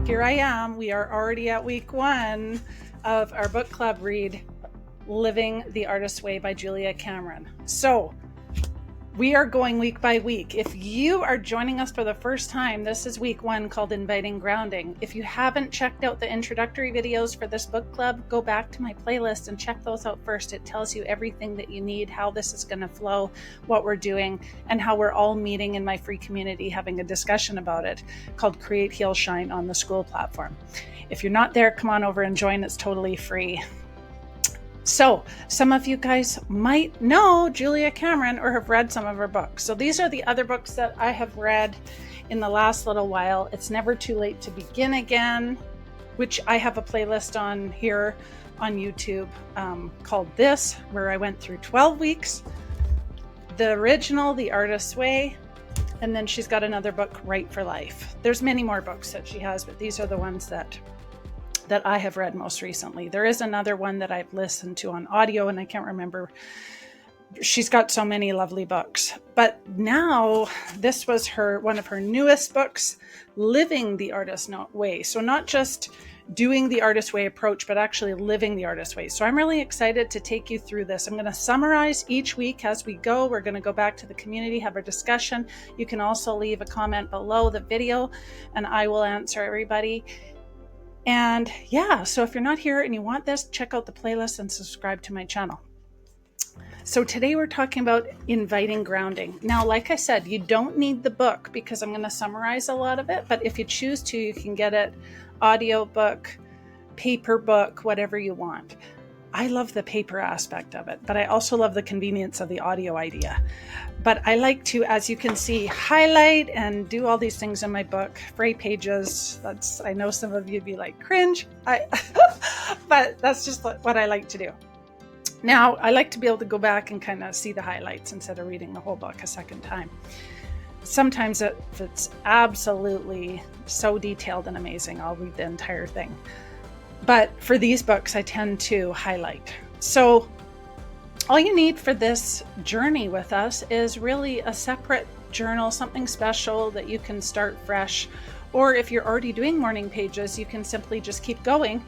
here I am. We are already at week 1 of our book club read, Living the Artist's Way by Julia Cameron. So we are going week by week. If you are joining us for the first time, this is week 1 called Inviting Grounding. If you haven't checked out the introductory videos for this book club, go back to my playlist and check those out first. It tells you everything that you need, how this is going to flow, what we're doing, and how we're all meeting in my free community having a discussion about it called Create, Heal, Shine on the Skool platform. If you're not there, come on over and join. It's totally free. So some of you guys might know Julia Cameron or have read some of her books. So these are the other books that I have read in the last little while. It's Never Too Late to Begin Again, which I have a playlist on here on YouTube called This, where I went through 12 weeks. The original, The Artist's Way, and then she's got another book, Right for Life. There's many more books that she has, but these are the ones that I have read most recently. There is another one that I've listened to on audio, and I can't remember. She's got so many lovely books. But now this was one of her newest books, Living the Artist's Way. So not just doing the Artist's Way approach, but actually living the Artist's Way. So I'm really excited to take you through this. I'm going to summarize each week as we go. We're going to go back to the community, have a discussion. You can also leave a comment below the video, and I will answer everybody. And yeah, so if you're not here and you want this, check out the playlist and subscribe to my channel. So today we're talking about inviting grounding. Now, like I said, you don't need the book because I'm going to summarize a lot of it, but if you choose to, you can get it audiobook, paper book, whatever you want. I love the paper aspect of it, but I also love the convenience of the audio idea. But I like to, as you can see, highlight and do all these things in my book. Fray pages. I know some of you'd be like, cringe. But that's just what I like to do. Now, I like to be able to go back and kind of see the highlights instead of reading the whole book a second time. Sometimes if it's absolutely so detailed and amazing, I'll read the entire thing. But for these books, I tend to highlight. So all you need for this journey with us is really a separate journal, something special that you can start fresh. Or if you're already doing morning pages, you can simply just keep going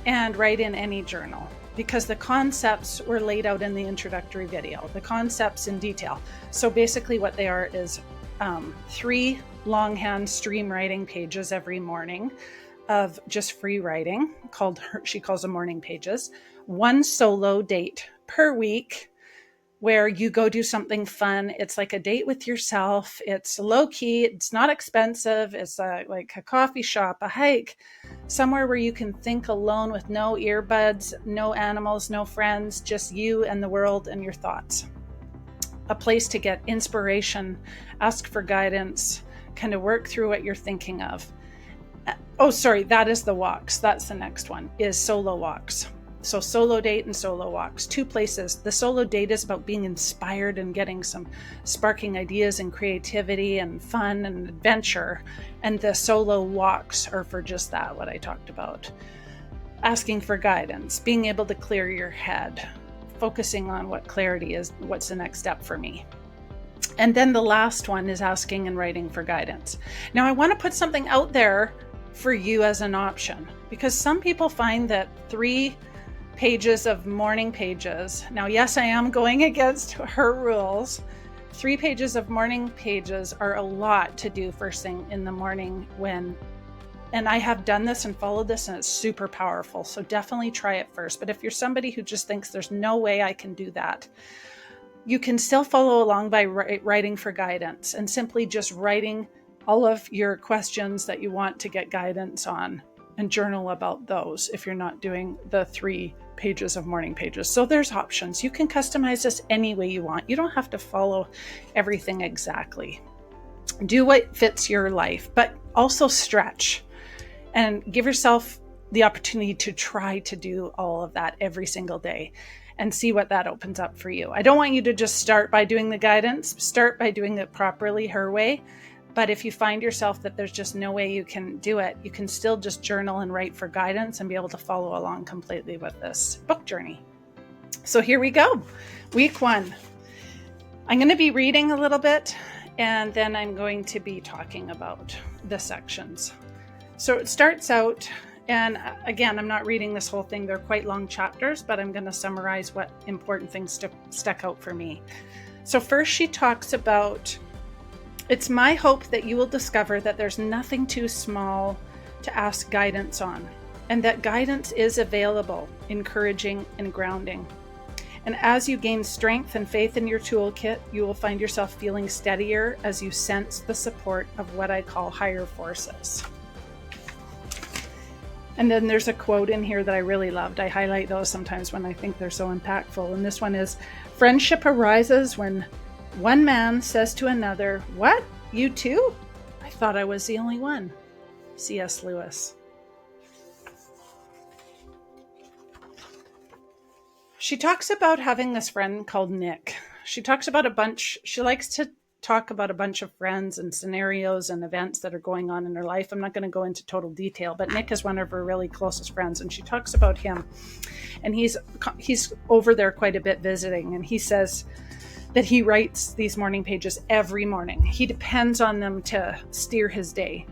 and write in any journal, because the concepts were laid out in the introductory video, the concepts in detail. So basically what they are is 3 longhand stream writing pages every morning of just free writing, she calls them morning pages, 1 solo date per week where you go do something fun. It's like a date with yourself. It's low key. It's not expensive. It's like a coffee shop, a hike, somewhere where you can think alone with no earbuds, no animals, no friends, just you and the world and your thoughts. A place to get inspiration, ask for guidance, kind of work through what you're thinking of. Oh, sorry, that is the walks. That's the next one, is solo walks. So solo date and solo walks, 2 places. The solo date is about being inspired and getting some sparking ideas and creativity and fun and adventure. And the solo walks are for just that, what I talked about. Asking for guidance, being able to clear your head, focusing on what clarity is, what's the next step for me. And then the last one is asking and writing for guidance. Now, I want to put something out there for you as an option, because some people find that 3 pages of morning pages. Now, yes, I am going against her rules. 3 pages of morning pages are a lot to do first thing in the morning and I have done this and followed this, and it's super powerful. So definitely try it first. But if you're somebody who just thinks there's no way I can do that, you can still follow along by writing for guidance and simply just writing all of your questions that you want to get guidance on and journal about those if you're not doing the 3 pages of morning pages. So there's options. You can customize this any way you want. You don't have to follow everything exactly. Do what fits your life, but also stretch and give yourself the opportunity to try to do all of that every single day and see what that opens up for you. I don't want you to just start by doing the guidance, start by doing it properly her way. But if you find yourself that there's just no way you can do it, you can still just journal and write for guidance and be able to follow along completely with this book journey. So here we go. Week 1. I'm going to be reading a little bit, and then I'm going to be talking about the sections. So it starts out, and again, I'm not reading this whole thing. They're quite long chapters, but I'm going to summarize what important things stuck out for me. So first she talks about, it's my hope that you will discover that there's nothing too small to ask guidance on, and that guidance is available, encouraging and grounding. And as you gain strength and faith in your toolkit, you will find yourself feeling steadier as you sense the support of what I call higher forces. And then there's a quote in here that I really loved. I highlight those sometimes when I think they're so impactful. And this one is, friendship arises when one man says to another, "What? You too? I thought I was the only one." C.S. Lewis. She talks about having this friend called Nick. She likes to talk about a bunch of friends and scenarios and events that are going on in her life. I'm not going to go into total detail, but Nick is one of her really closest friends, and she talks about him. And he's over there quite a bit visiting, and he says that he writes these morning pages every morning. He depends on them to steer his day.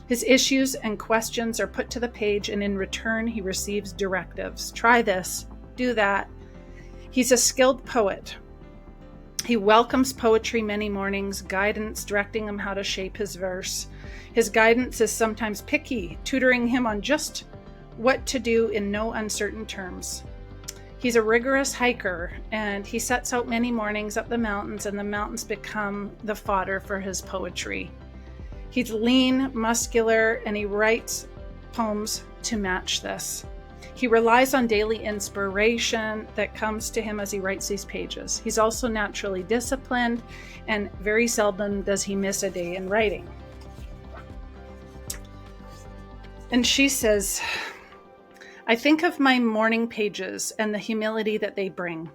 His issues and questions are put to the page, and in return, he receives directives. Try this, do that. He's a skilled poet. He welcomes poetry many mornings, guidance directing him how to shape his verse. His guidance is sometimes picky, tutoring him on just what to do in no uncertain terms. He's a rigorous hiker, and he sets out many mornings up the mountains, and the mountains become the fodder for his poetry. He's lean, muscular, and he writes poems to match this. He relies on daily inspiration that comes to him as he writes these pages. He's also naturally disciplined, and very seldom does he miss a day in writing. And she says, I think of my morning pages and the humility that they bring.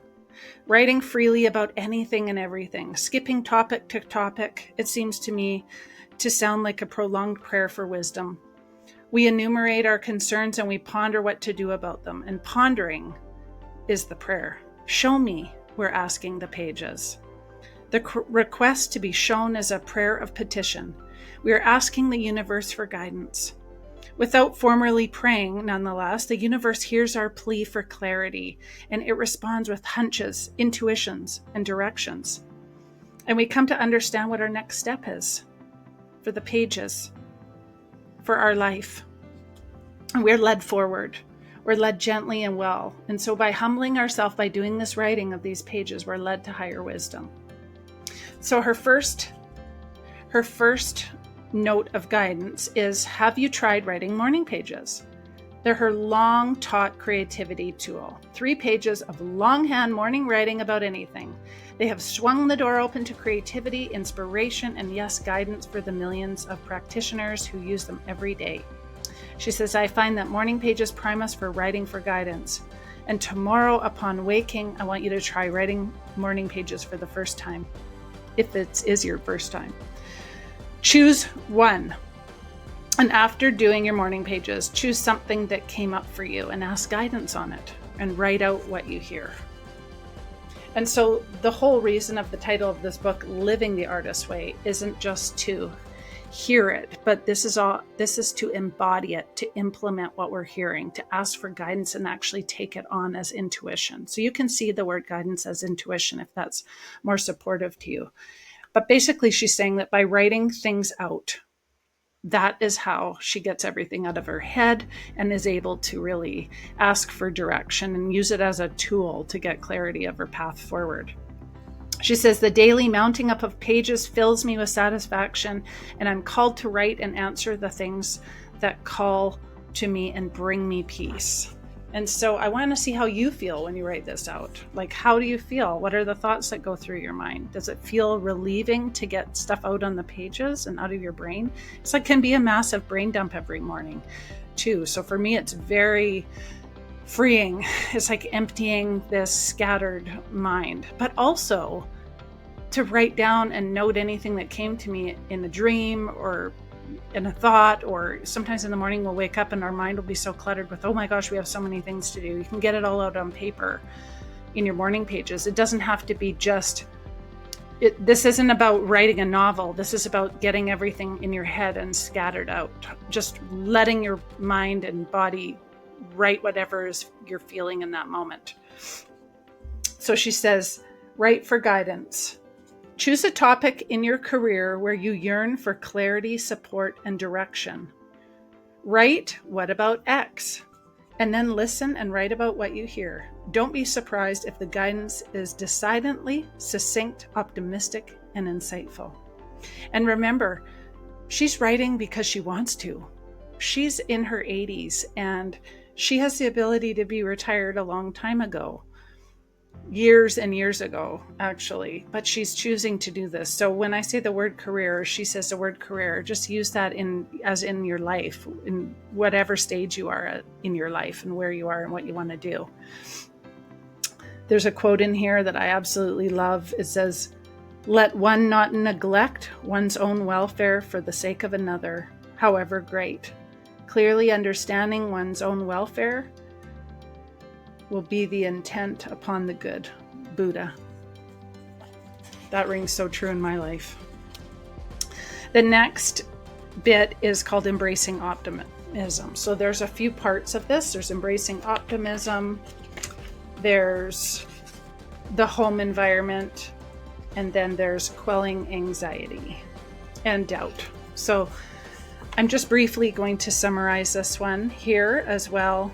Writing freely about anything and everything, skipping topic to topic, it seems to me to sound like a prolonged prayer for wisdom. We enumerate our concerns and we ponder what to do about them. And pondering is the prayer. Show me, we're asking the pages. The request to be shown is a prayer of petition. We are asking the universe for guidance. Without formally praying, nonetheless, the universe hears our plea for clarity, and it responds with hunches, intuitions, and directions. And we come to understand what our next step is for the pages, for our life. And we're led forward. We're led gently and well. And so by humbling ourselves, by doing this writing of these pages, we're led to higher wisdom. So her first note of guidance is, have you tried writing morning pages? They're her long taught creativity tool. 3 pages of longhand morning writing about anything. They have swung the door open to creativity, inspiration, and yes, guidance for the millions of practitioners who use them every day. She says, I find that morning pages prime us for writing for guidance. And tomorrow upon waking, I want you to try writing morning pages for the first time, if it is your first time. Choose one. And after doing your morning pages, choose something that came up for you and ask guidance on it and write out what you hear. And so the whole reason of the title of this book, Living the Artist's Way, isn't just to hear it, but this is to embody it, to implement what we're hearing, to ask for guidance and actually take it on as intuition. So you can see the word guidance as intuition if that's more supportive to you. But basically she's saying that by writing things out, that is how she gets everything out of her head and is able to really ask for direction and use it as a tool to get clarity of her path forward. She says, the daily mounting up of pages fills me with satisfaction, and I'm called to write and answer the things that call to me and bring me peace. And so I want to see how you feel when you write this out. Like, how do you feel? What are the thoughts that go through your mind? Does it feel relieving to get stuff out on the pages and out of your brain? It's like, can be a massive brain dump every morning too. So for me, it's very freeing. It's like emptying this scattered mind, but also to write down and note anything that came to me in a dream or in a thought, or sometimes in the morning we'll wake up and our mind will be so cluttered with, oh my gosh, we have so many things to do. You can get it all out on paper in your morning pages. It doesn't have to be just This isn't about writing a novel. This is about getting everything in your head and scattered out. Just letting your mind and body write whatever you're feeling in that moment. So she says, write for guidance. Choose a topic in your career where you yearn for clarity, support, and direction. Write, what about X? And then listen and write about what you hear. Don't be surprised if the guidance is decidedly succinct, optimistic, and insightful. And remember, she's writing because she wants to. She's in her 80s and she has the ability to be retired a long time ago. Years and years ago, actually, but she's choosing to do this. So when I say the word career, she says the word career, just use that as in your life, in whatever stage you are at in your life and where you are and what you want to do. There's a quote in here that I absolutely love. It says, "Let one not neglect one's own welfare for the sake of another, however great. Clearly understanding one's own welfare will be the intent upon the good." Buddha. That rings so true in my life. The next bit is called embracing optimism. So there's a few parts of this. There's embracing optimism, there's the home environment, and then there's quelling anxiety and doubt. So I'm just briefly going to summarize this one here as well.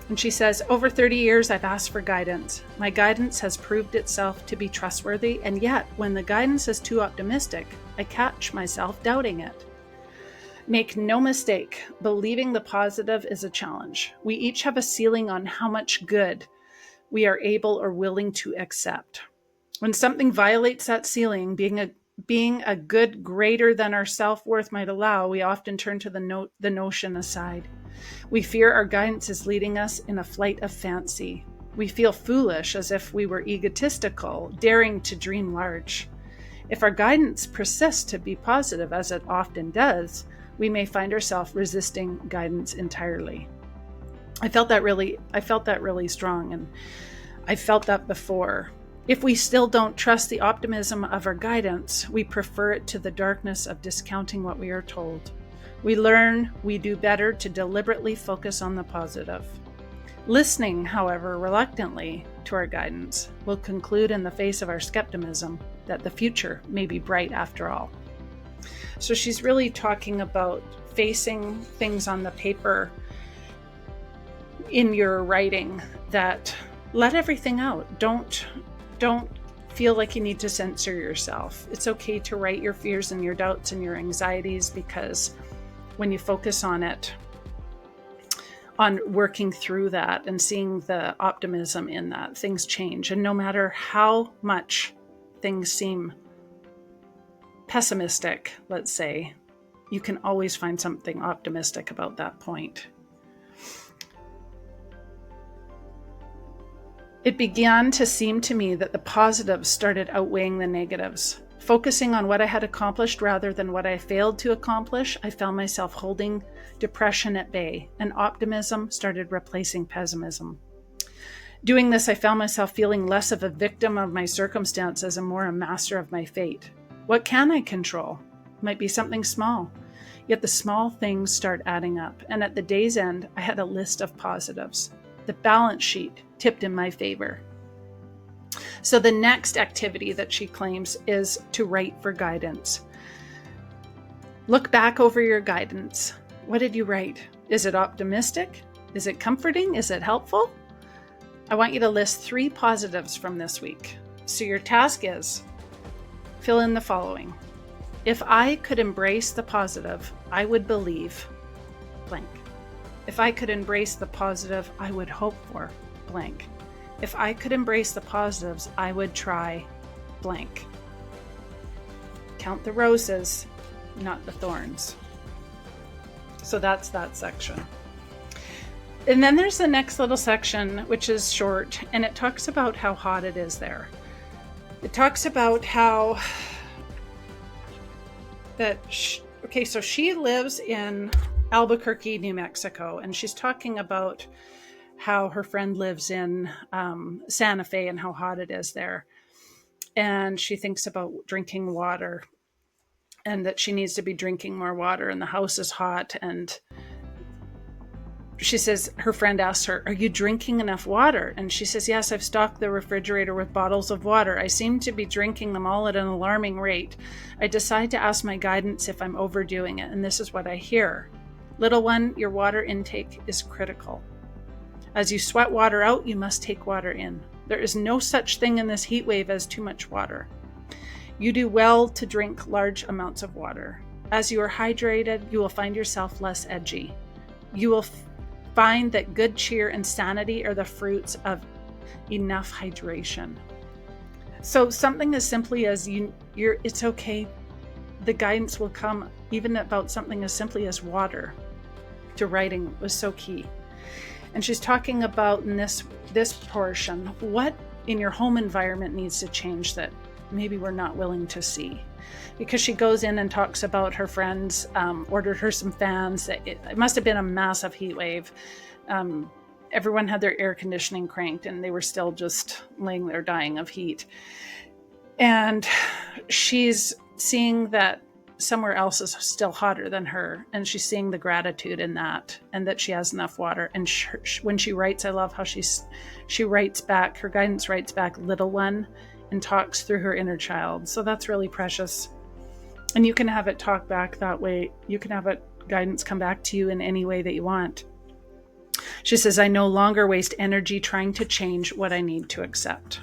And she says, over 30 years, I've asked for guidance. My guidance has proved itself to be trustworthy, and yet when the guidance is too optimistic, I catch myself doubting it. Make no mistake, believing the positive is a challenge. We each have a ceiling on how much good we are able or willing to accept. When something violates that ceiling, being a good greater than our self-worth might allow, we often turn to the notion aside. We fear our guidance is leading us in a flight of fancy. We feel foolish, as if we were egotistical, daring to dream large. If our guidance persists to be positive, as it often does, we may find ourselves resisting guidance entirely. I felt that really strong, and I felt that before. If we still don't trust the optimism of our guidance, we prefer it to the darkness of discounting what we are told. We learn we do better to deliberately focus on the positive. Listening, however, reluctantly to our guidance will conclude in the face of our skepticism that the future may be bright after all. So she's really talking about facing things on the paper in your writing that let everything out. Don't feel like you need to censor yourself. It's okay to write your fears and your doubts and your anxieties, because when you focus on it, on working through that and seeing the optimism in that, things change. And no matter how much things seem pessimistic, let's say, you can always find something optimistic about that point. It began to seem to me that the positives started outweighing the negatives. Focusing on what I had accomplished rather than what I failed to accomplish, I found myself holding depression at bay, and optimism started replacing pessimism. Doing this, I found myself feeling less of a victim of my circumstances and more a master of my fate. What can I control? Might be something small. Yet the small things start adding up, and at the day's end, I had a list of positives. The balance sheet tipped in my favor. So the next activity that she claims is to write for guidance. Look back over your guidance. What did you write? Is it optimistic? Is it comforting? Is it helpful? I want you to list 3 positives from this week. So your task is, fill in the following. If I could embrace the positive, I would believe blank. If I could embrace the positive, I would hope for blank. If I could embrace the positives, I would try blank. Count the roses, not the thorns. So that's that section. And then there's the next little section, which is short, and it talks about how hot it is there. It talks about how so she lives in Albuquerque, New Mexico, and she's talking about how her friend lives in Santa Fe and how hot it is there. and she thinks about drinking water and that she needs to be drinking more water, and the house is hot. And she says, her friend asks her, "Are you drinking enough water?" And she says, "Yes, I've stocked the refrigerator with bottles of water. I seem to be drinking them all at an alarming rate. I decide to ask my guidance if I'm overdoing it, and this is what I hear. Little one, your water intake is critical. As you sweat water out, you must take water in. There is no such thing in this heat wave as too much water. You do well to drink large amounts of water. As you are hydrated, you will find yourself less edgy. You will find that good cheer and sanity are the fruits of enough hydration." So something as simply as it's okay. The guidance will come even about something as simply as water to writing was so key. And she's talking about in this portion, what in your home environment needs to change that maybe we're not willing to see. Because she goes in and talks about her friends ordered her some fans. It must have been a massive heat wave. Everyone had their air conditioning cranked and they were still just laying there dying of heat. And she's seeing that somewhere else is still hotter than her, and she's seeing the gratitude in that, and that she has enough water. And when she writes, I love how she writes back, her guidance writes back, "Little one," and talks through her inner child. So that's really precious. And you can have it talk back that way. You can have it guidance come back to you in any way that you want. She says, "I no longer waste energy trying to change what I need to accept."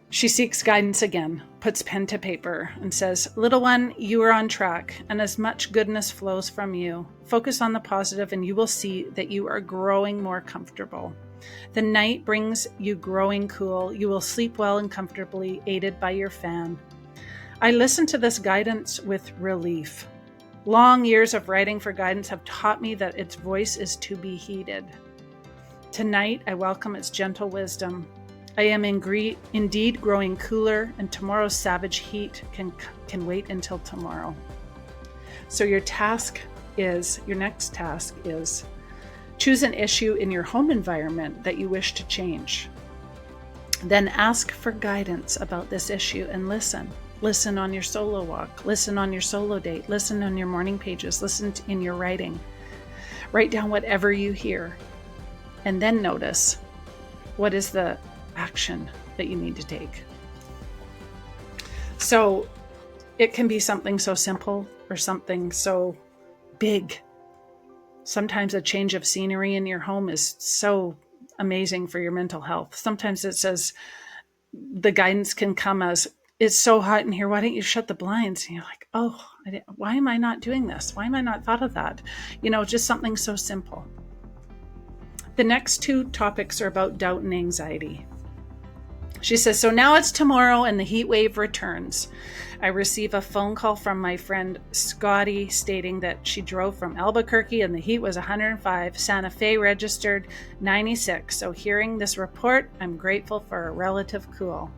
She seeks guidance again, puts pen to paper, and says, "Little one, you are on track, and as much goodness flows from you. Focus on the positive, and you will see that you are growing more comfortable. The night brings you growing cool. You will sleep well and comfortably, aided by your fan." I listen to this guidance with relief. Long years of writing for guidance have taught me that its voice is to be heeded. Tonight, I welcome its gentle wisdom. I am indeed growing cooler, and tomorrow's savage heat can wait until tomorrow. So your next task is choose an issue in your home environment that you wish to change. Then ask for guidance about this issue and listen. Listen on your solo walk. Listen on your solo date. Listen on your morning pages. Listen in your writing. Write down whatever you hear, and then notice what is the action that you need to take. So it can be something so simple or something so big. Sometimes a change of scenery in your home is so amazing for your mental health. Sometimes it says the guidance can come as, "It's so hot in here. Why don't you shut the blinds?" And you're like, "Oh, why am I not doing this? Why am I not thought of that?" Just something so simple. The next two topics are about doubt and anxiety. She says, "So now it's tomorrow and the heat wave returns. I receive a phone call from my friend Scotty stating that she drove from Albuquerque and the heat was 105. Santa Fe registered 96. So hearing this report, I'm grateful for a relative cool.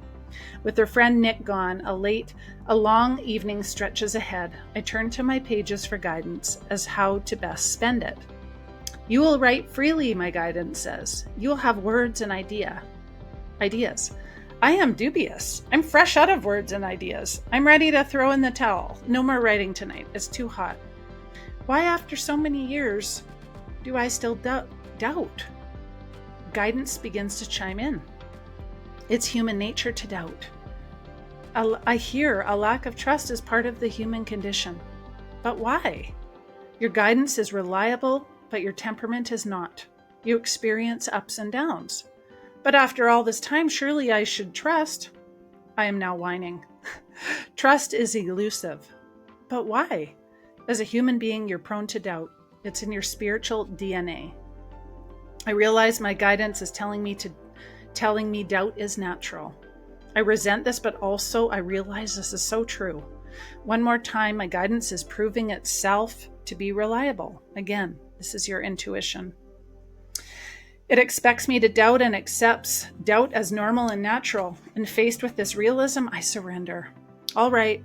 With her friend Nick gone, a long evening stretches ahead. I turn to my pages for guidance as how to best spend it. You will write freely, my guidance says. You will have words and ideas. I am dubious. I'm fresh out of words and ideas. I'm ready to throw in the towel. No more writing tonight. It's too hot. Why, after so many years, do I still doubt? Guidance begins to chime in. It's human nature to doubt. I hear a lack of trust is part of the human condition. But why? Your guidance is reliable, but your temperament is not. You experience ups and downs. But after all this time, surely I should trust. I am now whining. Trust is elusive. But why? As a human being, you're prone to doubt. It's in your spiritual DNA. I realize my guidance is telling me doubt is natural. I resent this, but also I realize this is so true. One more time, my guidance is proving itself to be reliable. Again, this is your intuition. It expects me to doubt and accepts doubt as normal and natural. And faced with this realism, I surrender. All right,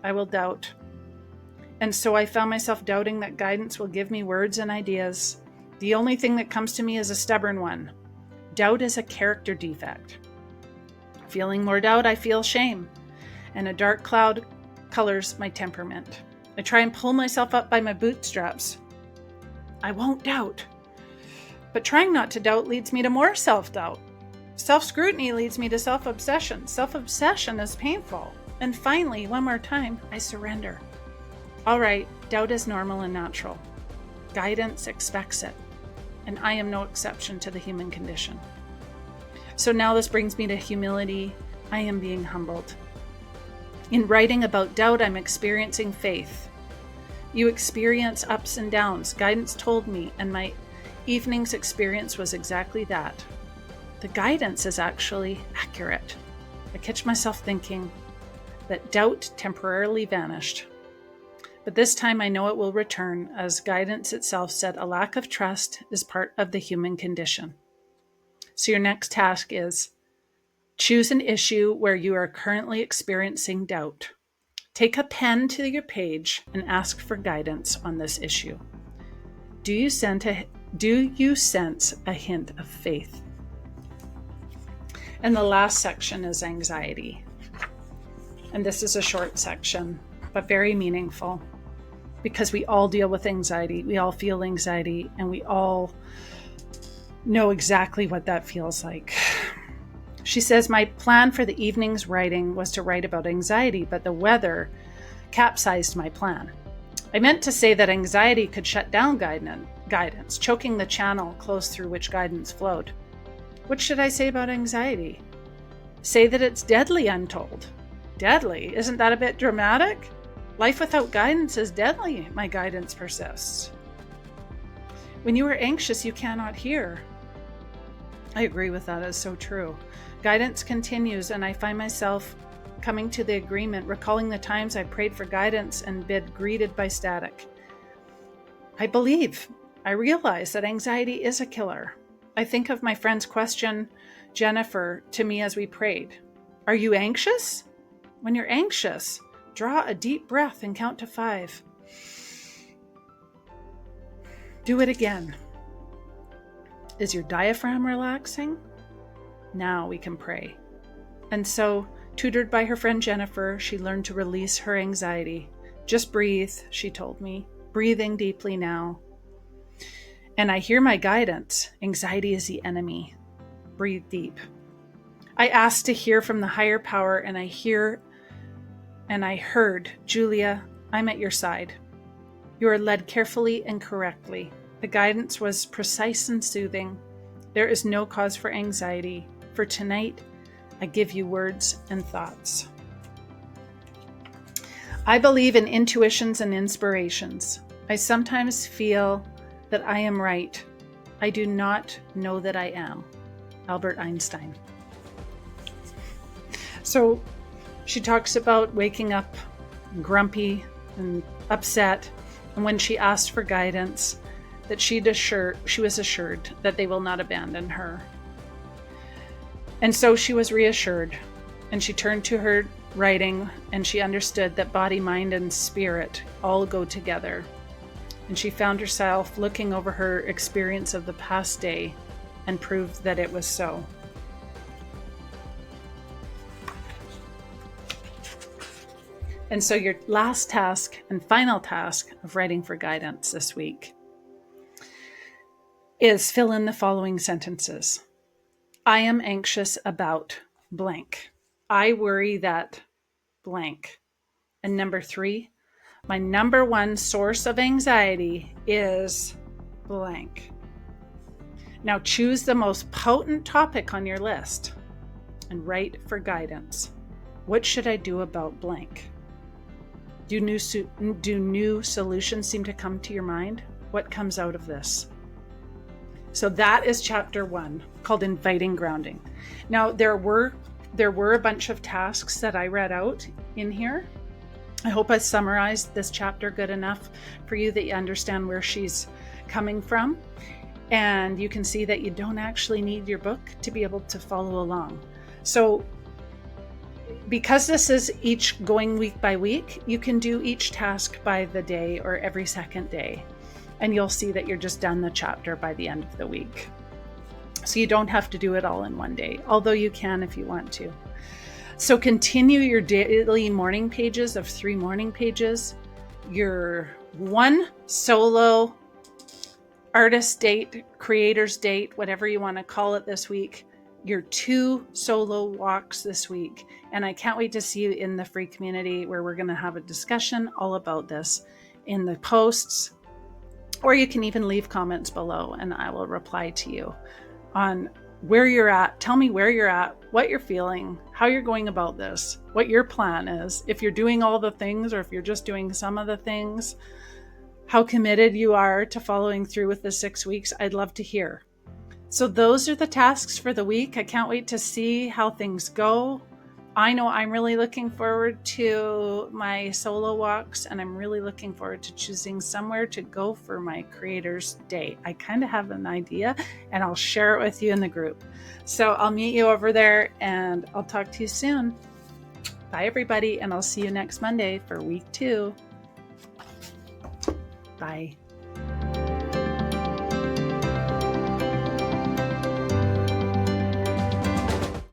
I will doubt. And so I found myself doubting that guidance will give me words and ideas. The only thing that comes to me is a stubborn one. Doubt is a character defect. Feeling more doubt, I feel shame, and a dark cloud colors my temperament. I try and pull myself up by my bootstraps. I won't doubt. But trying not to doubt leads me to more self-doubt. Self-scrutiny leads me to self-obsession. Self-obsession is painful. And finally, one more time, I surrender. All right, doubt is normal and natural. Guidance expects it. And I am no exception to the human condition. So now this brings me to humility. I am being humbled. In writing about doubt, I'm experiencing faith. You experience ups and downs. Guidance told me, and my evening's experience was exactly that. The guidance is actually accurate. I catch myself thinking that doubt temporarily vanished. But this time I know it will return, as guidance itself said a lack of trust is part of the human condition. So your next task is choose an issue where you are currently experiencing doubt. Take a pen to your page and ask for guidance on this issue. Do you sense a hint of faith? And the last section is anxiety. And this is a short section, but very meaningful, because we all deal with anxiety. We all feel anxiety, and we all know exactly what that feels like. She says, my plan for the evening's writing was to write about anxiety, but the weather capsized my plan. I meant to say that anxiety could shut down guidance, choking the channel close through which guidance flowed. What should I say about anxiety? Say that it's deadly, I'm told. Deadly? Isn't that a bit dramatic? Life without guidance is deadly, my guidance persists. When you are anxious, you cannot hear. I agree with that. It's so true. Guidance continues, and I find myself coming to the agreement, recalling the times I prayed for guidance and been greeted by static. I realize that anxiety is a killer. I think of my friend's question, Jennifer, to me as we prayed. Are you anxious? When you're anxious, draw a deep breath and count to 5. Do it again. Is your diaphragm relaxing? Now we can pray. And so, tutored by her friend Jennifer, she learned to release her anxiety. Just breathe, she told me. Breathing deeply now. And I hear my guidance. Anxiety is the enemy. Breathe deep. I asked to hear from the higher power, and I heard, Julia, I'm at your side. You are led carefully and correctly. The guidance was precise and soothing. There is no cause for anxiety. For tonight, I give you words and thoughts. I believe in intuitions and inspirations. I sometimes feel that I am right. I do not know that I am. Albert Einstein. So she talks about waking up grumpy and upset, and when she asked for guidance, that she was assured that they will not abandon her. And so she was reassured, and she turned to her writing, and she understood that body, mind, and spirit all go together. And she found herself looking over her experience of the past day and proved that it was so. And so your last task and final task of writing for guidance this week is fill in the following sentences. I am anxious about blank. I worry that blank. And number 3, my number one source of anxiety is blank. Now choose the most potent topic on your list and write for guidance. What should I do about blank? Do new solutions seem to come to your mind? What comes out of this? So that is chapter 1, called Inviting Grounding. Now there were a bunch of tasks that I read out in here. I hope I summarized this chapter good enough for you that you understand where she's coming from. And you can see that you don't actually need your book to be able to follow along. So because this is each going week by week, you can do each task by the day or every second day. And you'll see that you're just done the chapter by the end of the week. So you don't have to do it all in one day, although you can if you want to. So continue your daily morning pages of 3 morning pages, your 1 solo artist date, creator's date, whatever you want to call it this week, your 2 solo walks this week. And I can't wait to see you in the free community where we're going to have a discussion all about this in the posts, or you can even leave comments below and I will reply to you on where you're at. Tell me where you're at, what you're feeling, how you're going about this, what your plan is, if you're doing all the things or if you're just doing some of the things, how committed you are to following through with the 6 weeks. I'd love to hear. So those are the tasks for the week. I can't wait to see how things go. I know I'm really looking forward to my solo walks, and I'm really looking forward to choosing somewhere to go for my creator's day. I kind of have an idea, and I'll share it with you in the group. So I'll meet you over there, and I'll talk to you soon. Bye, everybody, and I'll see you next Monday for week 2. Bye.